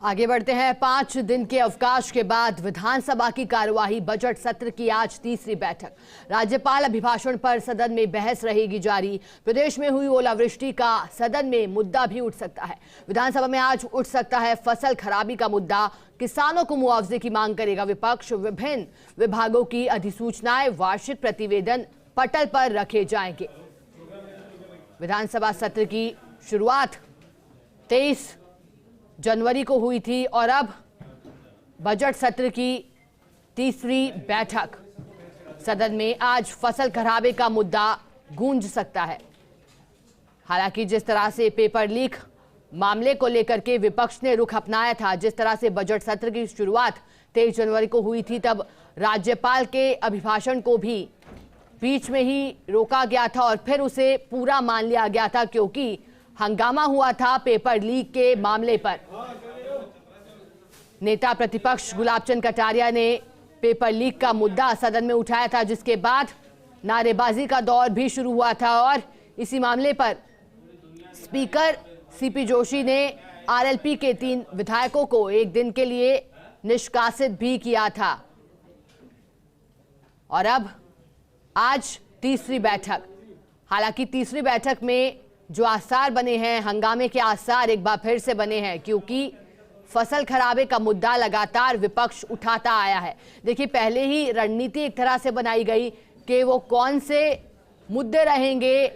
आगे बढ़ते हैं। 5 दिन के अवकाश के बाद विधानसभा की कार्यवाही, बजट सत्र की आज तीसरी बैठक। राज्यपाल अभिभाषण पर सदन में बहस रहेगी जारी। प्रदेश में हुई ओलावृष्टि का सदन में मुद्दा भी उठ सकता है। विधानसभा में आज उठ सकता है फसल खराबी का मुद्दा। किसानों को मुआवजे की मांग करेगा विपक्ष। विभिन्न विभागों की अधिसूचनाएं, वार्षिक प्रतिवेदन पटल पर रखे जाएंगे। विधानसभा सत्र की शुरुआत 23 जनवरी को हुई थी और अब बजट सत्र की तीसरी बैठक। सदन में आज फसल खराबे का मुद्दा गूंज सकता है। हालांकि जिस तरह से पेपर लीक मामले को लेकर के विपक्ष ने रुख अपनाया था, जिस तरह से बजट सत्र की शुरुआत 23 जनवरी को हुई थी, तब राज्यपाल के अभिभाषण को भी बीच में ही रोका गया था और फिर उसे पूरा मान लिया गया था, क्योंकि हंगामा हुआ था पेपर लीक के मामले पर। नेता प्रतिपक्ष गुलाब चंद कटारिया ने पेपर लीक का मुद्दा सदन में उठाया था, जिसके बाद नारेबाजी का दौर भी शुरू हुआ था और इसी मामले पर स्पीकर सीपी जोशी ने आरएलपी के 3 विधायकों को एक दिन के लिए निष्कासित भी किया था। और अब आज तीसरी बैठक। हालांकि तीसरी बैठक में जो आसार बने हैं, हंगामे के आसार एक बार फिर से बने हैं, क्योंकि फसल खराबे का मुद्दा लगातार विपक्ष उठाता आया है। देखिए, पहले ही रणनीति एक तरह से बनाई गई कि वो कौन से मुद्दे रहेंगे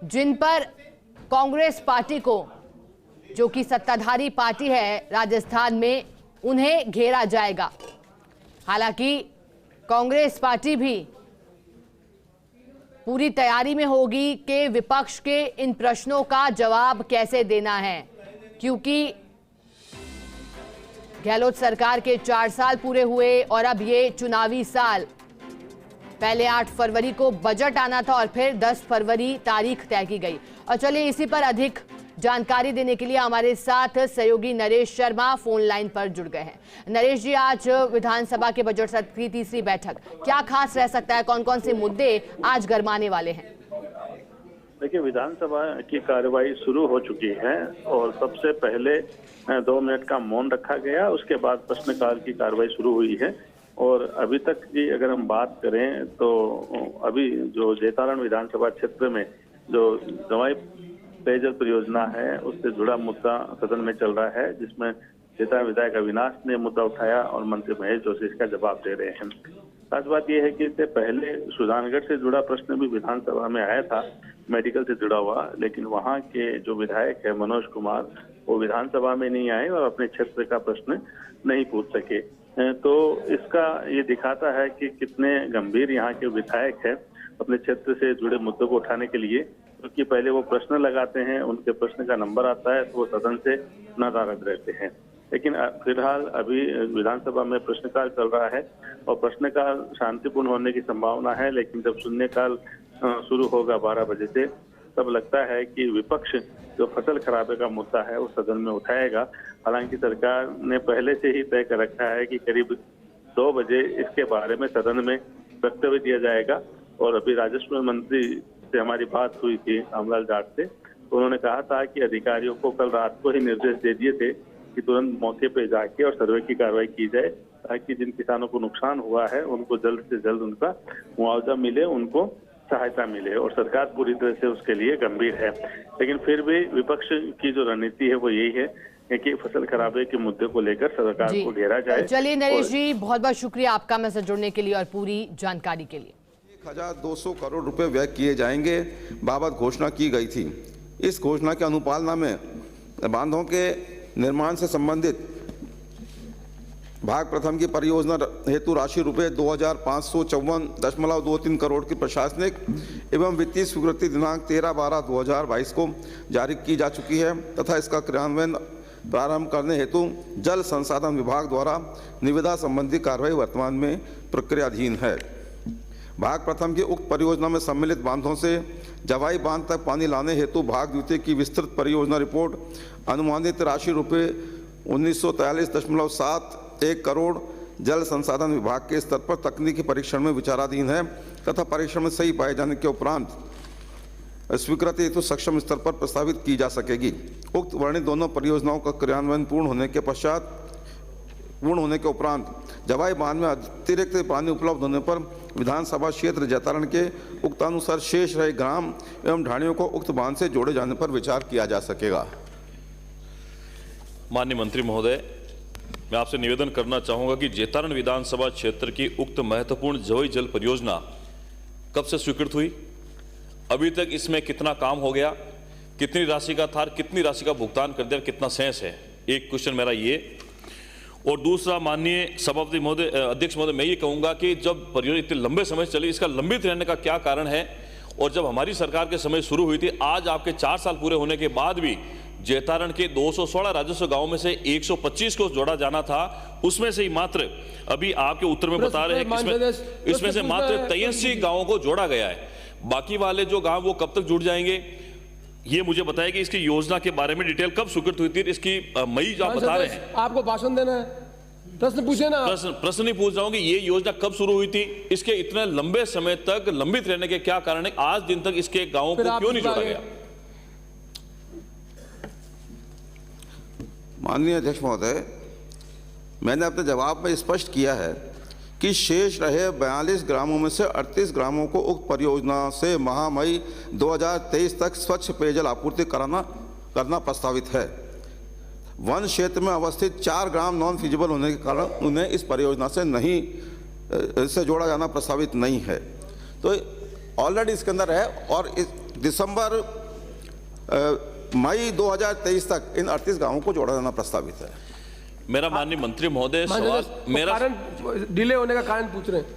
जिन पर कांग्रेस पार्टी को, जो कि सत्ताधारी पार्टी है राजस्थान में, उन्हें घेरा जाएगा। हालांकि कांग्रेस पार्टी भी पूरी तैयारी में होगी कि विपक्ष के इन प्रश्नों का जवाब कैसे देना है, क्योंकि गहलोत सरकार के 4 साल पूरे हुए और अब ये चुनावी साल। पहले 8 फरवरी को बजट आना था और फिर 10 फरवरी तारीख तय की गई। और चलिए, इसी पर अधिक जानकारी देने के लिए हमारे साथ सहयोगी नरेश शर्मा फोन लाइन पर जुड़ गए हैं। नरेश जी, आज विधानसभा के बजट सत्र की तीसरी बैठक, क्या खास रह सकता है? कौन कौन से मुद्दे आज गरमाने वाले हैं? देखिए, विधानसभा की कार्यवाही शुरू हो चुकी है और सबसे पहले 2 मिनट का मौन रखा गया। उसके बाद प्रश्नकाल की कार्यवाही शुरू हुई है और अभी तक की अगर हम बात करें तो अभी जो जैतारण विधानसभा क्षेत्र में जो दवाई पेयजल परियोजना है, उससे जुड़ा मुद्दा सदन में चल रहा है, जिसमें जैतारण विधायक अविनाश ने मुद्दा उठाया और मंत्री महेश जोशी इसका जवाब दे रहे हैं। खास बात यह है कि इससे पहले सुजानगढ़ से जुड़ा प्रश्न भी विधानसभा में आया था, मेडिकल से जुड़ा हुआ, लेकिन वहां के जो विधायक है मनोज कुमार, वो विधानसभा में नहीं आए और अपने क्षेत्र का प्रश्न नहीं पूछ सके। तो इसका ये दिखाता है कि कितने गंभीर यहाँ के विधायक हैं अपने क्षेत्र से जुड़े मुद्दों को उठाने के लिए, क्योंकि पहले वो प्रश्न लगाते हैं, उनके प्रश्न का नंबर आता है तो वो सदन से नाराज रहते हैं। लेकिन फिलहाल अभी विधानसभा में प्रश्नकाल चल रहा है और प्रश्नकाल शांतिपूर्ण होने की संभावना है, लेकिन जब शून्यकाल शुरू होगा 12 बजे से, तब लगता है कि विपक्ष जो फसल खराबे का मुद्दा है वो सदन में उठाएगा। हालांकि सरकार ने पहले से ही तय कर रखा है कि करीब 2 बजे इसके बारे में सदन में वक्तव्य दिया जाएगा। और अभी राजस्व मंत्री से हमारी बात हुई थी रामलाल जाट से, तो उन्होंने कहा था कि अधिकारियों को कल रात को ही निर्देश दे दिए थे कि तुरंत मौके पे जाके और सर्वे की कार्रवाई की जाए, ताकि जिन किसानों को नुकसान हुआ है उनको जल्द से जल्द उनका मुआवजा मिले, उनको सहायता मिले। और सरकार पूरी तरह से उसके लिए गंभीर है। लेकिन फिर भी विपक्ष की जो रणनीति है वो यही है कि फसल खराबे के मुद्दे को लेकर सरकार को घेरा जाए। चलिए नरेश जी, बहुत बहुत शुक्रिया आपका मैसेज जुड़ने के लिए और पूरी जानकारी के लिए। 1200 करोड़ रुपए व्यय किए जाएंगे बाबत घोषणा की गई थी। इस घोषणा के अनुपालना में बांधों के निर्माण से संबंधित भाग प्रथम की परियोजना हेतु राशि रुपये 2554.23 करोड़ की प्रशासनिक एवं वित्तीय स्वीकृति दिनांक 13/12/2022 को जारी की जा चुकी है तथा इसका क्रियान्वयन प्रारंभ करने हेतु जल संसाधन विभाग द्वारा निविदा संबंधी कार्रवाई वर्तमान में प्रक्रियाधीन है। भाग प्रथम की उक्त परियोजना में सम्मिलित बांधों से जवाई बांध तक पानी लाने हेतु भाग द्वितीय की विस्तृत परियोजना रिपोर्ट अनुमानित राशि रुपये 1943.71 करोड़ जल संसाधन विभाग के स्तर पर तकनीकी परीक्षण में विचाराधीन है तथा परीक्षण में सही पाए जाने के उपरांत स्वीकृति हेतु सक्षम स्तर पर प्रस्तावित की जा सकेगी। उक्त वर्णित दोनों परियोजनाओं का क्रियान्वयन पूर्ण होने के उपरांत जवाई बांध में अतिरिक्त पानी उपलब्ध होने पर विधानसभा क्षेत्र जैतारण के उक्तानुसार शेष रहे ग्राम एवं ढाणियों को उक्त बांध से जोड़े जाने पर विचार किया जा सकेगा। माननीय मंत्री महोदय, मैं आपसे निवेदन करना चाहूंगा कि जैतारण विधानसभा क्षेत्र की उक्त महत्वपूर्ण जवाई जल परियोजना कब से स्वीकृत हुई, अभी तक इसमें कितना काम हो गया, कितनी राशि का था, कितनी राशि का भुगतान कर दिया, कितना शेष है। एक क्वेश्चन मेरा ये। और दूसरा, माननीय सभापति महोदय, अध्यक्ष महोदय, मैं ये कहूंगा कि जब परियोजना इतने लंबे समय से चली, इसका लंबित रहने का क्या कारण है? और जब हमारी सरकार के समय शुरू हुई थी, आज आपके 4 साल पूरे होने के बाद भी जैतारण के 216 राजस्व गांव में से 125 को जोड़ा जाना था, उसमें से ही मात्र अभी आपके उत्तर में बता रहे हैं कि इसमें से मात्र 83 गांवों को जोड़ा गया है। बाकी वाले जो गांव वो कब तक जुड़ जाएंगे, ये मुझे बताया कि इसकी योजना के बारे में डिटेल कब स्वीकृत हुई थी, इसकी मई जो आप बता रहे हैं। आपको भाषण देना है, प्रश्न पूछे ना। प्रश्न नहीं पूछ रहा हूं कि ये योजना कब शुरू हुई थी, इसके इतने लंबे समय तक लंबित रहने के क्या कारण है, आज दिन तक इसके गांवों को क्यों नहीं जोड़ा गया? माननीय अध्यक्ष महोदय, मैंने अपने जवाब में स्पष्ट किया है कि शेष रहे 42 ग्रामों में से 38 ग्रामों को उक्त परियोजना से माह मई 2023 तक स्वच्छ पेयजल आपूर्ति करना प्रस्तावित है। वन क्षेत्र में अवस्थित 4 ग्राम नॉन फिजिबल होने के कारण उन्हें इस परियोजना से जोड़ा जाना प्रस्तावित नहीं है। तो ऑलरेडी इसके अंदर है और इस मई 2023 तक इन 38 गांवों को जोड़ा जाना प्रस्तावित है। मेरा माननीय मंत्री महोदय, कारण डिले होने का कारण पूछ रहे हैं।